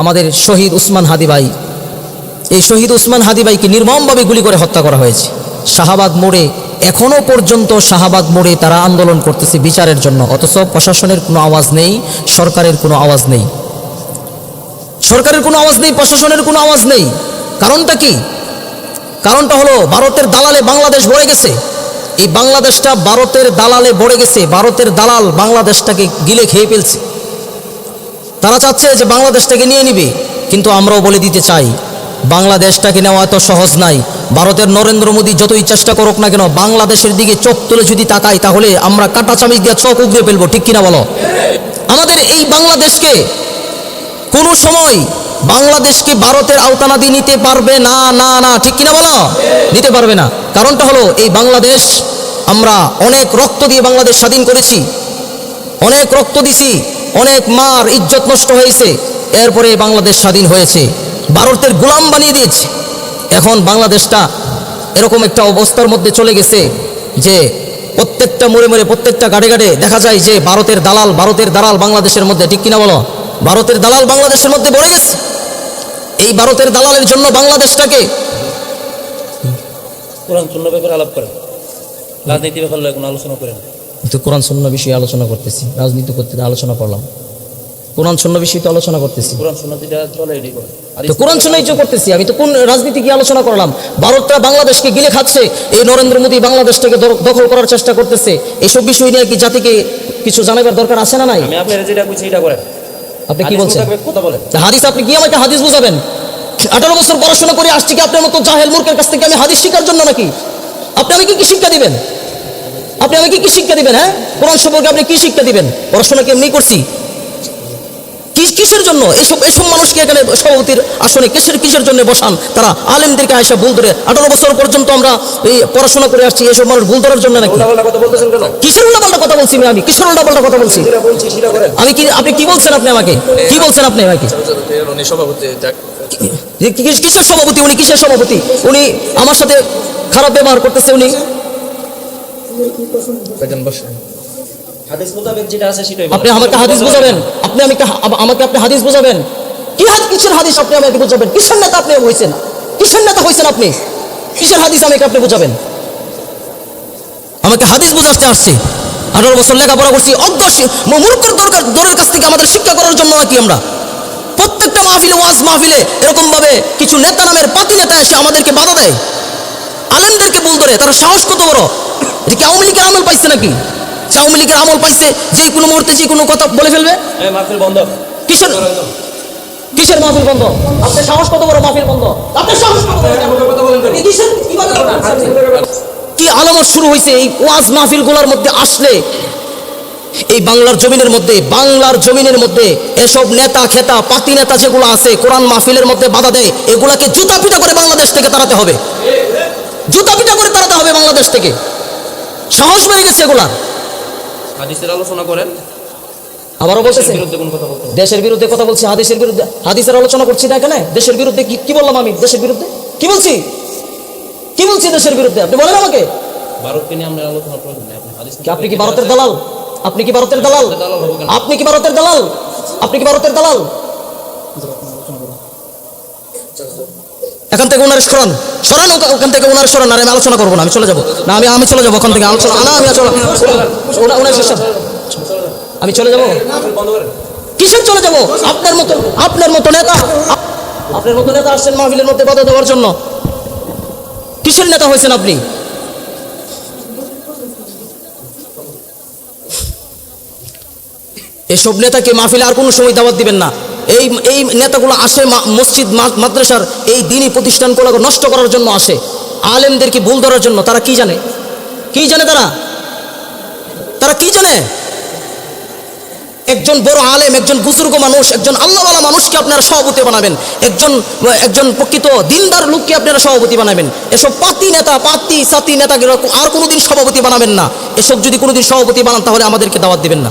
আমাদের শহীদ উসমান হাদি ভাই, এই শহীদ উসমান হাদি ভাইকে নির্মমভাবে গুলি করে হত্যা করা হয়েছে শাহবাগ মোড়ে। এখনও পর্যন্ত শাহবাগ মোড়ে তারা আন্দোলন করতেছে বিচারের জন্য, অথচ প্রশাসনের কোনো আওয়াজ নেই, সরকারের কোনো আওয়াজ নেই, সরকারের কোনো আওয়াজ নেই, প্রশাসনের কোনো আওয়াজ নেই। কারণটা কি? কারণটা হলো ভারতের দালালে বাংলাদেশ ভরে গেছে। এই বাংলাদেশটা ভারতের দালালে ভরে গেছে, ভারতের দালাল বাংলাদেশটাকে গিলে খেয়ে ফেলছে। তারা চাচ্ছে যে বাংলাদেশটাকে নিয়ে নিবে, কিন্তু আমরাও বলে দিতে চাই বাংলাদেশটাকে নেওয়া এত সহজ নাই। ভারতের নরেন্দ্র মোদী যতই চেষ্টা করুক না কেন, বাংলাদেশের দিকে চোখ তুলে যদি তাকাই তাহলে আমরা কাঁটা চামিচ দিয়ে চোখ উগড়ে ফেলবো, ঠিক কিনা বলো? আমাদের এই বাংলাদেশকে কোনো সময় বাংলাদেশকে ভারতের আওতানাদি নিতে পারবে না, না না, ঠিক কিনা বলো? নিতে পারবে না। কারণটা হলো এই বাংলাদেশ, আমরা অনেক রক্ত দিয়ে বাংলাদেশ স্বাধীন করেছি, অনেক রক্ত দিছি, অনেক মার ইজ্জত নষ্ট হয়েছে, এরপরে বাংলাদেশ স্বাধীন হয়েছে। ভারতের গোলাম বানিয়ে দিয়েছে। এখন বাংলাদেশটা এরকম একটা অবস্থার মধ্যে চলে গেছে যে প্রত্যেকটা মোড়ে মোড়ে, প্রত্যেকটা গাড়ে গাড়ে দেখা যায় যে ভারতের দালাল বাংলাদেশের মধ্যে, ঠিক কিনা বলো? ভারতের দালাল বাংলাদেশের মধ্যে ভরে গেছে। এই ভারতের দালালের জন্য বাংলাদেশটাকে কোরআন সুন্নাহ ব্যাপারে আলাপ করেন, রাজনীতি ব্যাপারে কোনো আলোচনা করেন। তো কোরআন সুন্নাহ বিষয়ে আলোচনা করতেছি, রাজনীতি করতে আলোচনা করলাম, কোরআন সুন্নাহ বিষয়ে তো আলোচনা করতেছি। কোরআন সুন্নাহ যেটা চলে এটাই করেন। তো কোরআন সুন্নাহই তো করতেছি আমি, তো কোন রাজনীতি কি আলোচনা করলাম? ভারতটা বাংলাদেশকে গিলে খাচ্ছে, এই নরেন্দ্র মোদী বাংলাদেশটাকে দখল করার চেষ্টা করতেছে। এইসব বিষয় নিয়ে কি জাতিকে কিছু জানাবার দরকার আছে না নাই? আমি আপনার যেটা বুঝি এটা করেন। আপনি কি বলছেন? কথা বলেন হাদিস, আপনি কি আমাকে হাদিস বুঝাবেন? 18 বছর পড়াশোনা করে আসছি কি আপনার মতো জাহেল মূর্খের কাছ থেকে আমি হাদিস শিখার জন্য নাকি? আপনি আমাকে কি শিক্ষা দিবেন? আপনি আমাকে কি শিক্ষা দিবেন? হ্যাঁ, কোরআন সম্পর্কে আপনি কি শিক্ষা দিবেন? পড়াশোনা কি এমনি করছি? কিসের জন্য এসব মানুষকে এখানে সভাপতির আসনে কিসের জন্য বসান? তারা আলেমদেরকে আয়সা ভুল ধরে 18 বছর পর্যন্ত আমরা এই পড়াশোনা করে আসছি, এসব মানুষ ভুল ধরার জন্য নাকি? কিসের উল্টাপাল্টা কথা বলছি আমি? কিসের উল্টাপাল্টা কথা বলছি আমি? কি আপনি কি বলছেন? আপনি আমাকে কি বলছেন? আপনি আমাকে কিসের সভাপতি? উনি কিসের সভাপতি? উনি আমার সাথে খারাপ ব্যবহার করতেছে। উনি হাদিস মোতাবেক যেটা আছে সেটাই আপনি আমাকে হাদিস বুঝাবেন? আপনি আমাকে আপনি হাদিস বুঝাবেন? কিসের হাদিস আপনি আমাকে বুঝাবেন? কিসের নেতা আপনি হয়েছেন? কিসের নেতা হয়েছেন আপনি? কিসের হাদিস আমাকে আপনি বুঝাবেন? আমাকে হাদিস বুঝাতে আসছে? 18 বছর লেখাপড়া করছি, অজ্ঞ মূর্খের দরের কাছ থেকে আমাদের শিক্ষা করার জন্য নাকি আমরা প্রত্যেকটা মাহফিলে, ওয়াজ মাহফিলে এরকম ভাবে কিছু নেতা নামের পাতি নেতা এসে আমাদেরকে বাধা দেয়, আলেমদেরকে ভুল ধরে। তারা সাহস কত বড়! এটা কি আওয়ামী লীগের আমল পাইছে নাকি? আওয়ামী লীগের আমল পাইছে যে কোনো মুহূর্তে যে কোনো কথা বলে ফেলবে? মাহফিল বন্ধ। কিসের মাহফিল বন্ধ? আপনার সাহস কত বড়? মাহফিল বন্ধ? আপনার সাহস কত বড়? কি আলামত শুরু হয়েছে এই ওয়াজ মাহফিল গুলার মধ্যে আসলে? এই বাংলার জমিনের মধ্যে এসব নেতা খেতা পাতি নেতা যেগুলো আছে কোরআন মাহফিলের মধ্যে বাধা দেয়, এগুলাকে জুতা পিটা করে বাংলাদেশ থেকে তাড়াতে হবে, জুতা পিটা করে তাড়াতে হবে বাংলাদেশ থেকে। সাহস বেড়ে গেছে এগুলা। হাদিসের আলোচনা করেন। আবারও বলতেছে দেশের বিরুদ্ধে দেশের বিরুদ্ধে কোন কথা বলতে কথা বলছি, হাদিসের বিরুদ্ধে, হাদিসের আলোচনা করছি না এখানে। দেশের বিরুদ্ধে কি বললাম আমি? দেশের বিরুদ্ধে কি বলছি? কি বলছি দেশের বিরুদ্ধে? আপনি বলেন আমাকে। ভারতকে নিয়ে আমরা আলোচনা প্রয়োজন নেই। আপনি কি ভারতের দালাল? আপনি কি ভারতের দালাল? আপনি কি ভারতের দালাল? আপনি কি ভারতের দালাল? এখান থেকে ওনার সরান, ওখান থেকে ওনার সরান। আর আমি আলোচনা করবো না, আমি চলে যাবো না, আমি চলে যাবো ওখান থেকে আলোচনা না, আমি আমি চলে যাবো। কিসের চলে যাবো? আপনার মতো নেতা আসছেন মাহফিলের মধ্যে বাধা দেওয়ার জন্য। কিসের নেতা হয়েছেন আপনি? এসব নেতাকে মাহফিলে আর কোনো সময় দাওয়াত দিবেন না। এই নেতাগুলো আসে মসজিদ মাদ্রাসার এই দ্বীনি প্রতিষ্ঠানগুলো নষ্ট করার জন্য আসে, আলেমদেরকে ভুল ধরার জন্য। তারা কি জানে? তারা কি জানে? একজন বড় আলেম, একজন বুজুর্গ মানুষ, একজন আল্লাহওয়ালা মানুষকে আপনারা সভাপতি বানাবেন, একজন প্রকৃত দিনদার লোককে আপনারা সভাপতি বানাবেন। এসব পাতি সাতি নেতাকে আর কোনোদিন সভাপতি বানাবেন না। এসব যদি কোনোদিন সভাপতি বানান তাহলে আমাদেরকে দাওয়াত দিবেন না।